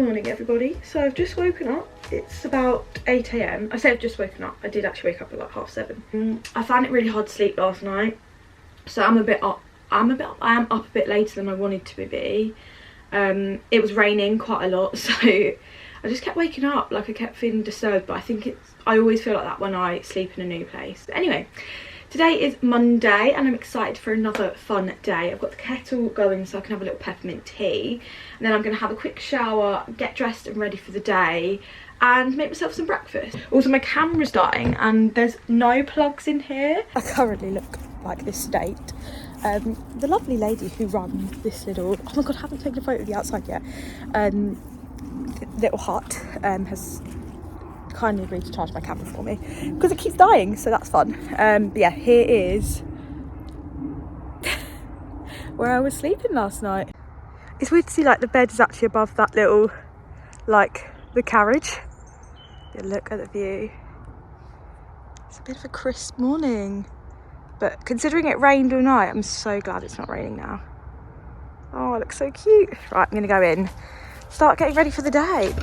Morning everybody. So I've just woken up. It's about 8 AM. I say I've just woken up. I did actually wake up at like 7:30. I found it really hard to sleep last night, so I am up a bit later than I wanted to be. It was raining quite a lot, so I just kept waking up, like I kept feeling disturbed, but I think I always feel like that when I sleep in a new place. But anyway, today is Monday and I'm excited for another fun day. I've got the kettle going so I can have a little peppermint tea, and then I'm going to have a quick shower, get dressed and ready for the day, and make myself some breakfast. Also, my camera's dying and there's no plugs in here. I currently look like this state. The lovely lady who runs this little, oh my god, I haven't taken a photo of the outside yet, little hut, has kindly agreed to charge my camera for me because it keeps dying, so that's fun. But yeah, here is where I was sleeping last night. It's weird to see like the bed is actually above that little, like, the carriage. Yeah, look at the view. It's a bit of a crisp morning, but considering it rained all night, I'm so glad it's not raining now. Oh, it looks so cute. Right, I'm gonna go in, start getting ready for the day.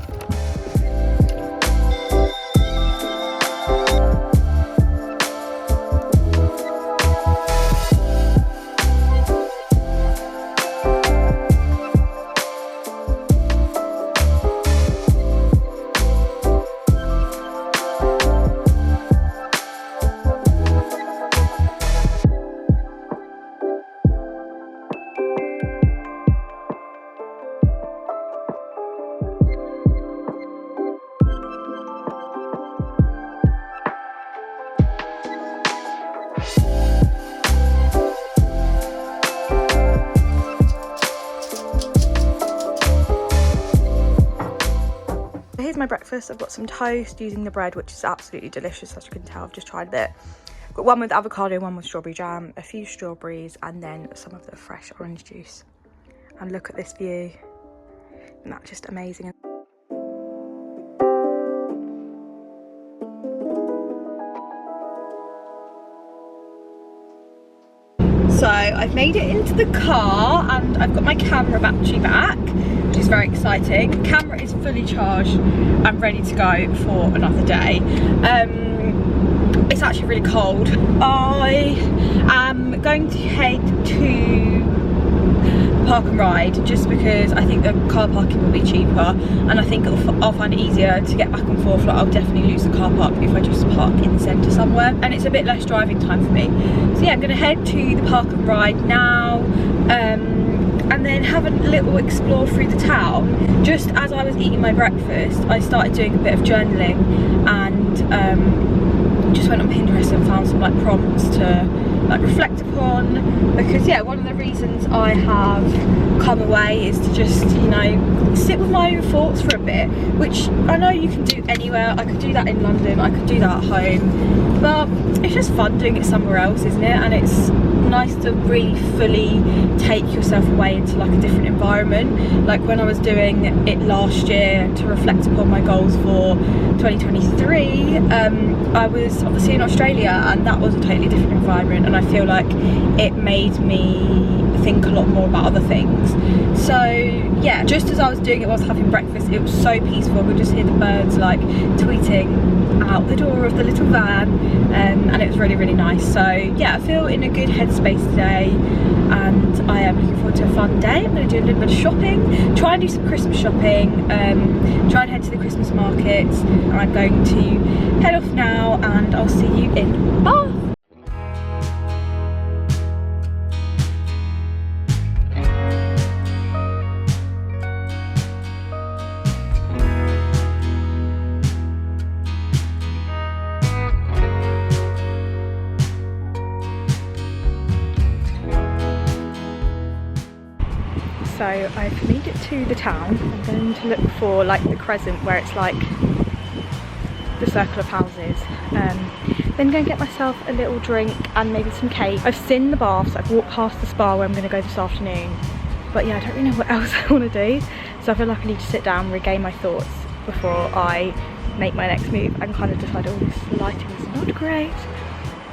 Here's my breakfast. I've got some toast using the bread, which is absolutely delicious, as you can tell. I've just tried it. Got one with avocado, one with strawberry jam, a few strawberries, and then some of the fresh orange juice. And look at this view. Isn't that just amazing? So I've made it into the car and I've got my camera battery back, which is very exciting. The camera is fully charged and ready to go for another day. It's actually really cold. I am going to head to Park and Ride just because I think the car parking will be cheaper, and I think I'll find it easier to get back and forth. Like, I'll definitely lose the car park if I just park in the centre somewhere, and it's a bit less driving time for me. So yeah, I'm going to head to the Park and Ride now, and then have a little explore through the town. Just as I was eating my breakfast, I started doing a bit of journaling, and just went on Pinterest and found some like prompts to like reflect upon, because yeah, one of the reasons I have come away is to just, you know, sit with my own thoughts for a bit, which I know you can do anywhere. I could do that in London, I could do that at home, but it's just fun doing it somewhere else, isn't it? And it's nice to really fully take yourself away into like a different environment. Like when I was doing it last year to reflect upon my goals for 2023, I was obviously in Australia, and that was a totally different environment, and I feel like it made me think a lot more about other things. So yeah, just as I was doing it whilst having breakfast, it was so peaceful. We just hear the birds like tweeting out the door of the little van, and it was really, really nice. So yeah, I feel in a good headspace today, and I am looking forward to a fun day. I'm going to do a little bit of shopping, try and do some Christmas shopping, try and head to the Christmas markets, and I'm going to head off now, and I'll see you in Bath. So I've made it to the town. I'm going to look for like the crescent where it's like the circle of houses. Then go and get myself a little drink and maybe some cake. I've seen the baths, I've walked past the spa where I'm going to go this afternoon. But yeah, I don't really know what else I want to do. So I feel like I need to sit down, regain my thoughts before I make my next move and kind of decide, oh, this lighting is not great.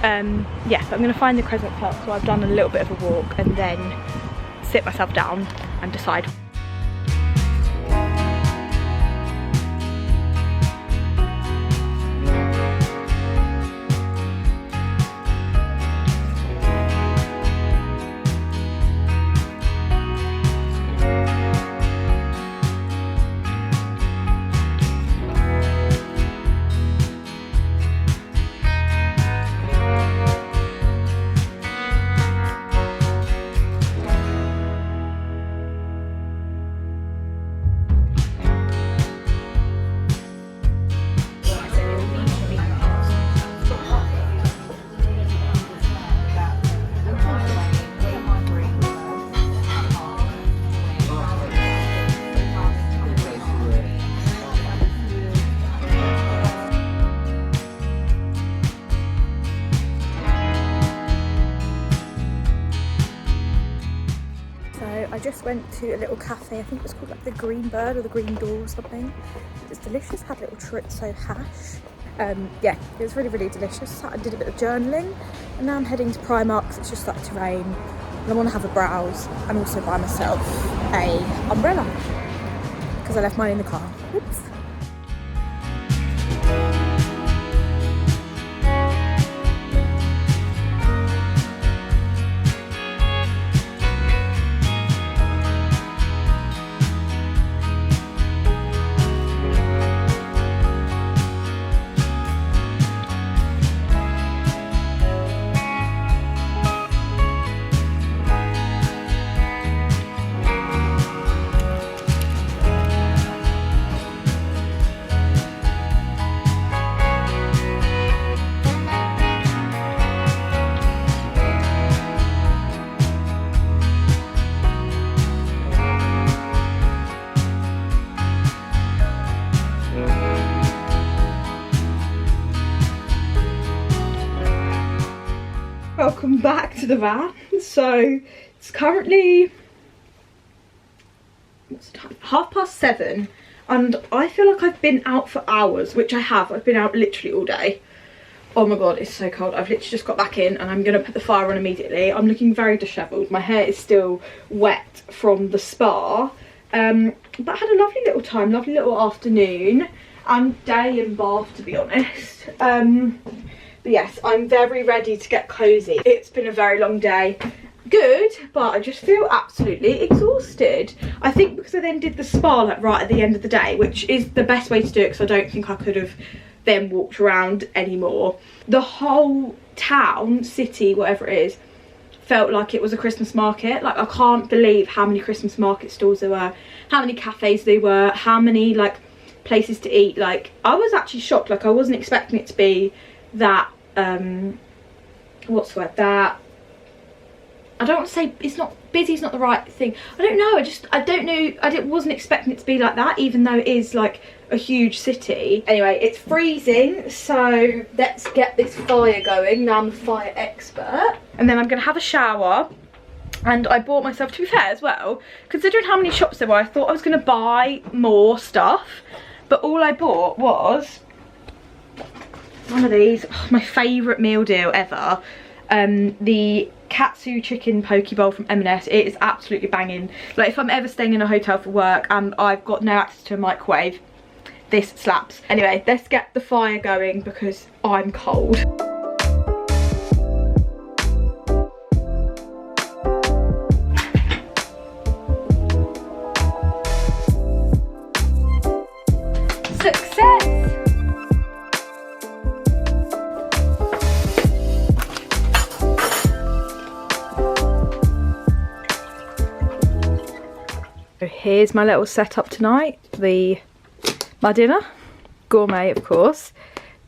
Yeah, but I'm going to find the crescent first. So I've done a little bit of a walk and then sit myself down and decide. just went to a little cafe. I think it was called like the Green Bird or the Green Door or something. It's delicious. Had a little chorizo hash. Yeah, it was really, really delicious. I did a bit of journaling, and now I'm heading to Primark because it's just started to rain, and I want to have a browse and also buy myself a umbrella because I left mine in the car. Oops. Welcome back to the van. So it's currently, what's the time? 7:30, and I feel like I've been out for hours, which I have. I've been out literally all day. Oh my god, it's so cold. I've literally just got back in and I'm gonna put the fire on immediately. I'm looking very dishevelled. My hair is still wet from the spa, but I had a lovely little time, lovely little afternoon and day in Bath, to be honest. But yes, I'm very ready to get cosy. It's been a very long day. Good, but I just feel absolutely exhausted. I think because I then did the spa like right at the end of the day, which is the best way to do it because I don't think I could have then walked around anymore. The whole town, city, whatever it is, felt like it was a Christmas market. Like, I can't believe how many Christmas market stalls there were, how many cafes there were, how many like places to eat. Like, I was actually shocked. Like, I wasn't expecting it to be that what's the word, that, I don't want to say, it's not, busy is not the right thing. I don't know, I don't know, wasn't expecting it to be like that, even though it is like a huge city. Anyway, it's freezing, so let's get this fire going. Now I'm a fire expert. And then I'm gonna have a shower. And I bought myself, to be fair as well, considering how many shops there were, I thought I was gonna buy more stuff, but all I bought was one of these, oh, my favourite meal deal ever, the katsu chicken poke bowl from M&S. It is absolutely banging. Like, if I'm ever staying in a hotel for work and I've got no access to a microwave, this slaps. Anyway, let's get the fire going because I'm cold. Success! So here's my little setup tonight. My dinner, gourmet of course.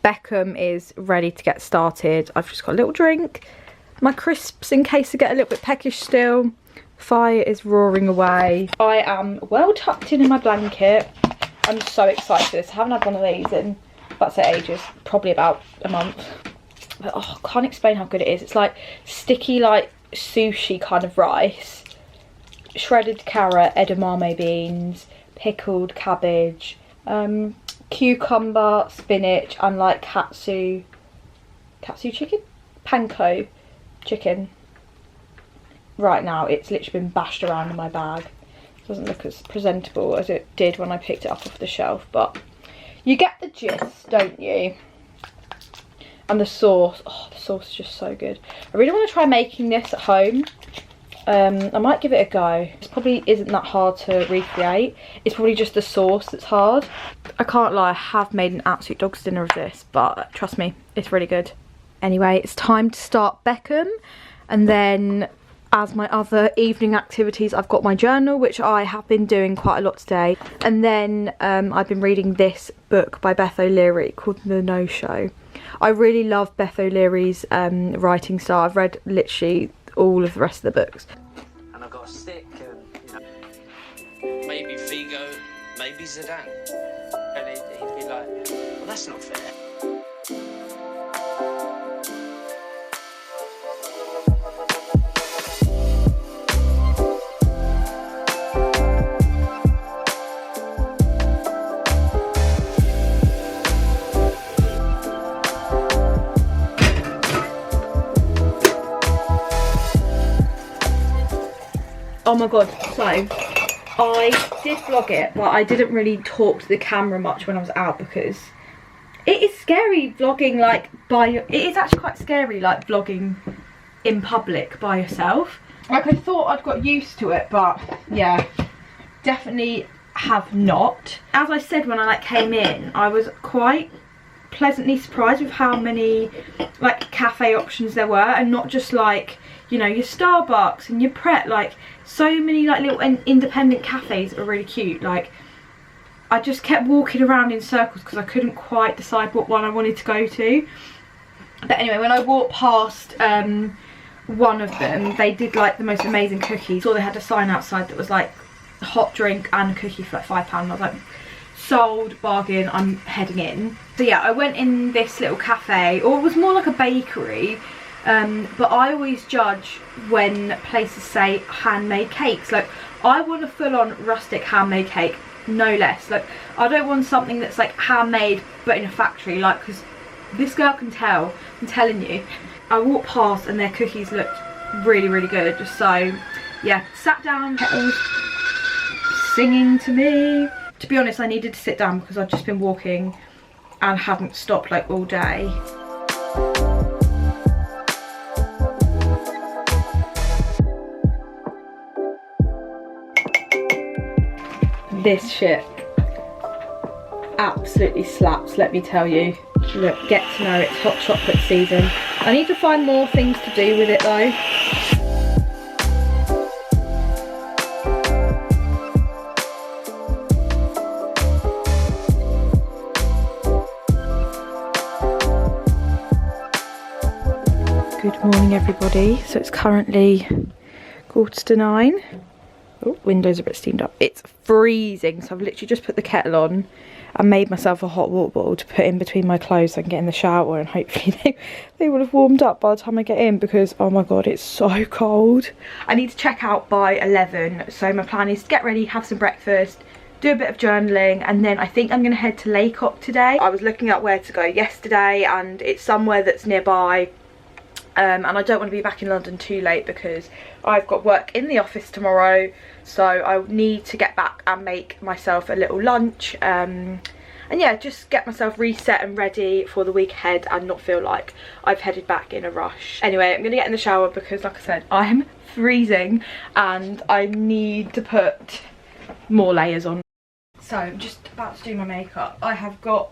Beckham is ready to get started. I've just got a little drink. My crisps in case I get a little bit peckish still. Fire is roaring away. I am well tucked in my blanket. I'm so excited for this. I haven't had one of these in, about to say ages, probably about a month. But oh, I can't explain how good it is. It's like sticky, like sushi kind of rice. Shredded carrot, edamame beans, pickled cabbage, cucumber, spinach, and like katsu chicken? Panko chicken. Right now it's literally been bashed around in my bag. It doesn't look as presentable as it did when I picked it up off the shelf, but you get the gist, don't you? And the sauce, oh, the sauce is just so good. I really want to try making this at home. I might give it a go. It probably isn't that hard to recreate. It's probably just the sauce that's hard. I can't lie, I have made an absolute dog's dinner of this, but trust me, it's really good. Anyway, it's time to start Beckham, and then as my other evening activities, I've got my journal, which I have been doing quite a lot today, and then I've been reading this book by Beth O'Leary called The No Show. I really love Beth O'Leary's writing style. I've read literally all of the rest of the books. And I got a stick and, you know, maybe Figo, maybe Zidane. And he'd be like, well, that's not fair. Oh my god, so I did vlog it, but I didn't really talk to the camera much when I was out because it is scary vlogging like it is actually quite scary like vlogging in public by yourself. Like I thought I'd got used to it, but yeah, definitely have not. As I said when I like came in, I was quite pleasantly surprised with how many like cafe options there were, and not just like, you know, your Starbucks and your Pret, like so many like little independent cafes are really cute. Like I just kept walking around in circles because I couldn't quite decide what one I wanted to go to. But anyway, when I walked past one of them, they did like the most amazing cookies. Or they had a sign outside that was like hot drink and a cookie for like £5. I was like, sold, bargain, I'm heading in. So yeah, I went in this little cafe, or it was more like a bakery, but I always judge when places say handmade cakes. Like I want a full-on rustic handmade cake, no less. Like I don't want something that's like handmade but in a factory, like, because this girl can tell, I'm telling you. I walked past and their cookies looked really, really good. So yeah, sat down, kettles singing to me. To be honest, I needed to sit down because I've just been walking and haven't stopped like all day. This shit absolutely slaps, let me tell you. Look, get to know it's hot chocolate season. I need to find more things to do with it though. Good morning everybody. So it's currently 9:15. Oh, windows are a bit steamed up. It's freezing, so I've literally just put the kettle on and made myself a hot water bottle to put in between my clothes so I can get in the shower, and hopefully they will have warmed up by the time I get in, because oh my god, it's so cold. I need to check out by 11, so my plan is to get ready, have some breakfast, do a bit of journaling, and then I think I'm going to head to Laycock today. I was looking at where to go yesterday and it's somewhere that's nearby. And I don't want to be back in London too late because I've got work in the office tomorrow, so I need to get back and make myself a little lunch, and yeah, just get myself reset and ready for the week ahead and not feel like I've headed back in a rush. Anyway, I'm gonna get in the shower because like I said, I'm freezing and I need to put more layers on. So I'm just about to do my makeup. I have got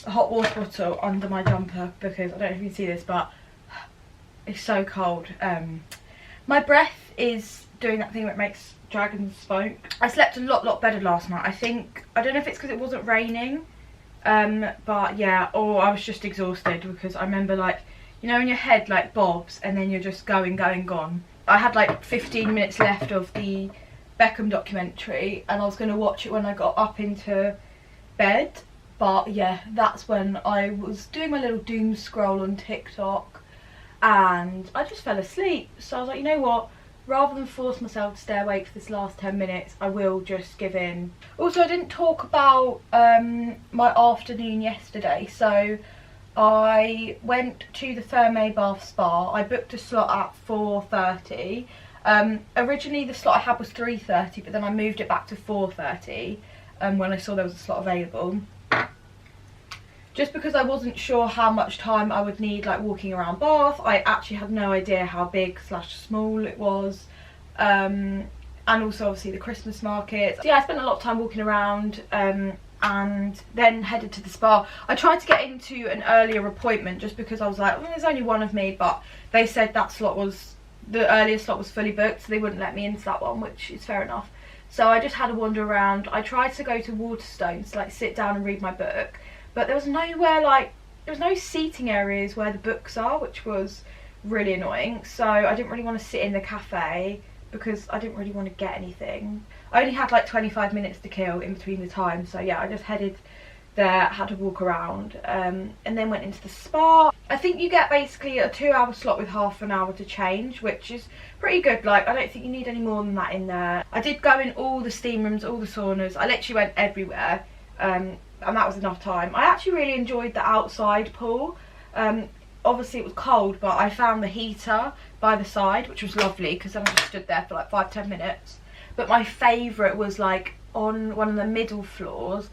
a hot water bottle under my jumper because I don't know if you can see this, but it's so cold. My breath is doing that thing that makes dragons smoke. I slept a lot better last night. I don't know if it's because it wasn't raining, but yeah, or I was just exhausted, because I remember, like, you know, in your head like bobs and then you're just going gone. I had like 15 minutes left of the Beckham documentary and I was going to watch it when I got up into bed, but yeah, that's when I was doing my little doom scroll on TikTok and I just fell asleep. So I was like, you know what, rather than force myself to stay awake for this last 10 minutes, I will just give in. Also, I didn't talk about my afternoon yesterday. So I went to the Thermae bath spa. I booked a slot at 4:30. Originally the slot I had was 3:30, but then I moved it back to 4:30 when I saw there was a slot available. Just because I wasn't sure how much time I would need like walking around Bath. I actually had no idea how big / small it was. And also obviously the Christmas market. So yeah, I spent a lot of time walking around and then headed to the spa. I tried to get into an earlier appointment just because I was like, well, there's only one of me, but they said that slot was, the earlier slot was fully booked, so they wouldn't let me into that one, which is fair enough. So I just had a wander around. I tried to go to Waterstones to like sit down and read my book, but there was nowhere, like, there was no seating areas where the books are, which was really annoying. So I didn't really want to sit in the cafe because I didn't really want to get anything. I only had like 25 minutes to kill in between the time, so yeah, I just headed there, had to walk around, and then went into the spa. I think you get basically a 2-hour slot with half an hour to change, which is pretty good. Like, I don't think you need any more than that in there. I did go in all the steam rooms, all the saunas. I literally went everywhere, and that was enough time. I actually really enjoyed the outside pool. obviously it was cold, but I found the heater by the side, which was lovely because then I just stood there for like 5-10 minutes. But my favourite was like on one of the middle floors,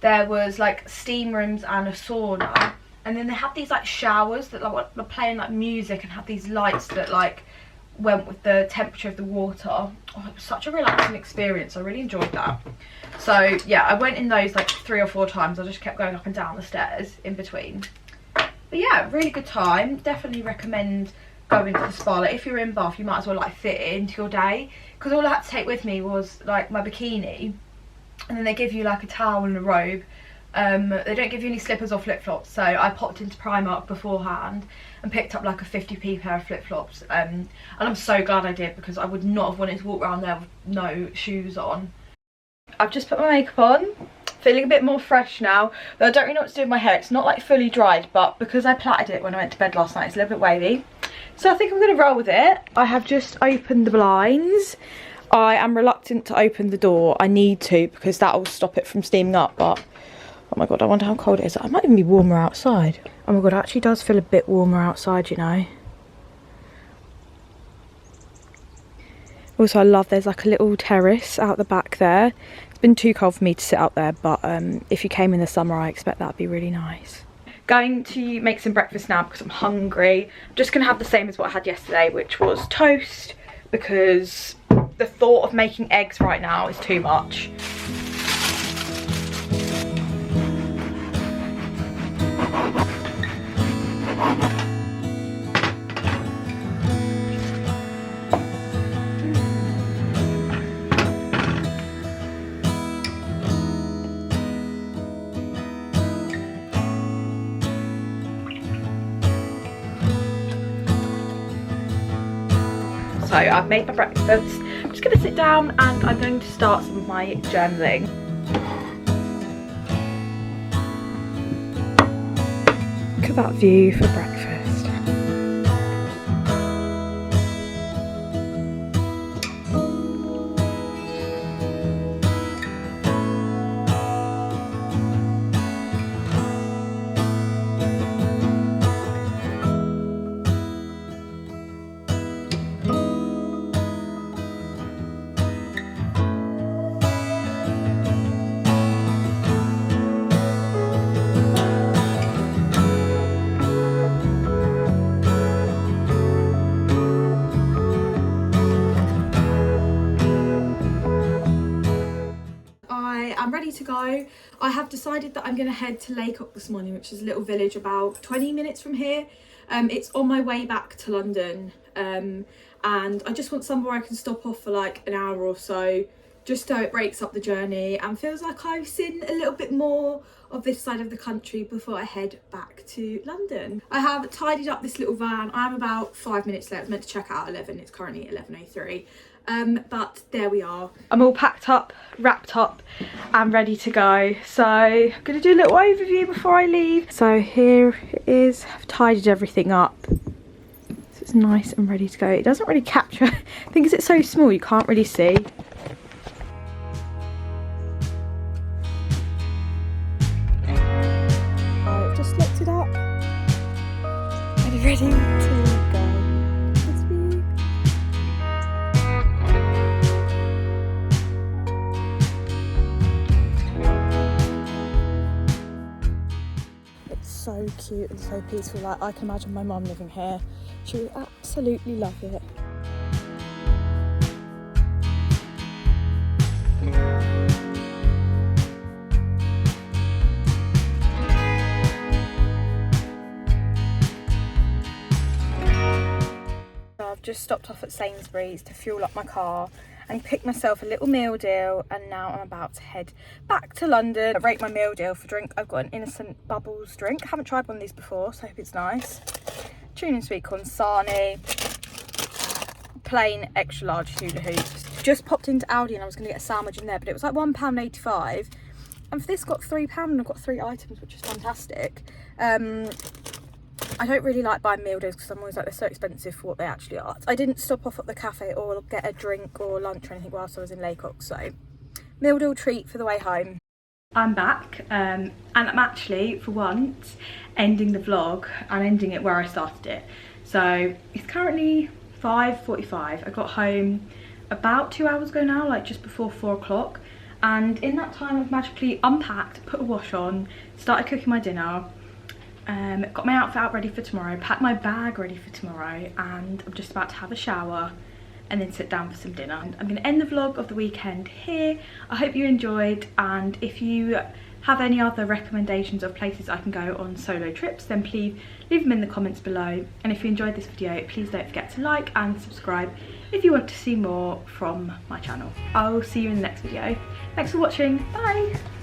there was like steam rooms and a sauna, and then they had these like showers that like were playing like music and had these lights that like went with the temperature of the water. Oh, it was such a relaxing experience. I really enjoyed that. So yeah, I went in those like 3 or 4 times. I just kept going up and down the stairs in between. But yeah, really good time. Definitely recommend going to the spa. Like if you're in Bath, you might as well like fit it into your day, because all I had to take with me was like my bikini, and then they give you like a towel and a robe. They don't give you any slippers or flip-flops, so I popped into Primark beforehand and picked up like a 50p pair of flip-flops, and I'm so glad I did, because I would not have wanted to walk around there with no shoes on. I've just put my makeup on, feeling a bit more fresh now, though I don't really know what to do with my hair. It's not like fully dried, but because I plaited it when I went to bed last night, it's a little bit wavy, so I think I'm going to roll with it. I have just opened the blinds. I am reluctant to open the door. I need to, because that will stop it from steaming up, but oh my god, I wonder how cold it is. It might even be warmer outside. Oh my god, it actually does feel a bit warmer outside, you know. Also, I love there's like a little terrace out the back there. It's been too cold for me to sit out there, but if you came in the summer, I expect that'd be really nice. Going to make some breakfast now because I'm hungry. I'm just going to have the same as what I had yesterday, which was toast, because the thought of making eggs right now is too much. So I've made my breakfast. I'm just going to sit down and I'm going to start some of my journaling. Look at that view for breakfast. I'm ready to go. I have decided that I'm going to head to Laycock this morning, which is a little village about 20 minutes from here. It's on my way back to London, and I just want somewhere I can stop off for like an hour or so, just so it breaks up the journey and feels like I've seen a little bit more of this side of the country before I head back to London. I have tidied up this little van. I'm about 5 minutes late. I was meant to check out at 11. It's currently 11:03. But there we are. I'm all packed up, wrapped up and ready to go. So I'm going to do a little overview before I leave. So here it is. I've tidied everything up. So it's nice and ready to go. It doesn't really capture, I think it's so small you can't really see. I've just looked it up. And ready to go. So cute and so peaceful. Like, I can imagine my mum living here. She would absolutely love it. So I've just stopped off at Sainsbury's to fuel up my car and pick myself a little meal deal, and now I'm about to head back to London. I rate my meal deal for drink. I've got an Innocent Bubbles drink. I haven't tried one of these before, so I hope it's nice. Tuna and sweet corn sarnie, plain extra large hula hoops. Just popped into Aldi and I was going to get a sandwich in there, but it was like £1.85, and for this got £3 and I've got 3 items, which is fantastic. I don't really like buying meal deals because I'm always like, they're so expensive for what they actually are. I didn't stop off at the cafe or get a drink or lunch or anything whilst I was in Laycock, so meal deal treat for the way home. I'm back and I'm actually, for once, ending the vlog and ending it where I started it. So it's currently 5:45. I got home about 2 hours ago now, like just before 4 o'clock. And in that time I've magically unpacked, put a wash on, started cooking my dinner, got my outfit out ready for tomorrow, packed my bag ready for tomorrow, and I'm just about to have a shower and then sit down for some dinner. I'm going to end the vlog of the weekend here. I hope you enjoyed, and if you have any other recommendations of places I can go on solo trips, then please leave them in the comments below. And if you enjoyed this video, please don't forget to like and subscribe if you want to see more from my channel. I'll see you in the next video. Thanks for watching. Bye.